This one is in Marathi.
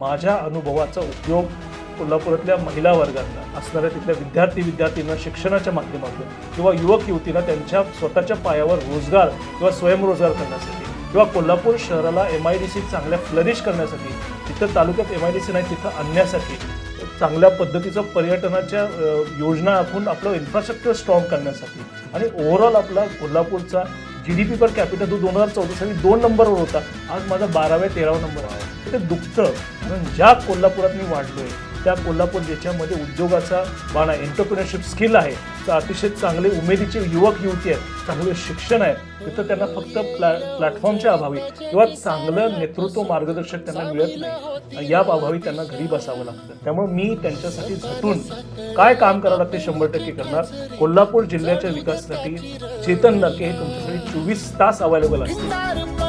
माझ्या अनुभवाचा उपयोग कोल्हापुरातल्या महिला वर्गांना असणाऱ्या तिथल्या विद्यार्थ्यांना शिक्षणाच्या माध्यमातून किंवा युवक युवतींना त्यांच्या स्वतःच्या पायावर रोजगार किंवा स्वयंरोजगार करण्यासाठी किंवा कोल्हापूर शहराला MIDC चांगल्या फ्लरिश करण्यासाठी, तिथं तालुक्यात MIDC नाही तिथं आणण्यासाठी चांगल्या पद्धतीचं पर्यटनाच्या योजना आखून आपलं इन्फ्रास्ट्रक्चर स्ट्रॉंग करण्यासाठी आणि ओव्हरऑल आपला कोल्हापूरचा GDP पर कॅपिटल 2014 साली 2 नंबरवर होता, आज माझा 12व्या-13व्या नंबर आहे. ते दुखतं कारण ज्या कोल्हापुरात मी वाढलोय त्या कोल्हापूर ज्याच्यामध्ये उद्योगाचा बाणा एंटरप्रेन्योरशिप स्किल आहे, तर अतिशय चांगले उमेदीचे युवक युवती आहेत, चांगले शिक्षण आहे, तिथं त्यांना फक्त प्लॅटफॉर्मच्या अभावी किंवा चांगलं नेतृत्व मार्गदर्शक त्यांना मिळत नाही, या अभावी त्यांना घरी बसावं लागतं. त्यामुळे मी त्यांच्यासाठी झटून काय काम करावं लागते 100% करणार. कोल्हापूर जिल्ह्याच्या विकासासाठी चेतन नके हे तुमच्यासाठी 24 तास अवेलेबल असतील.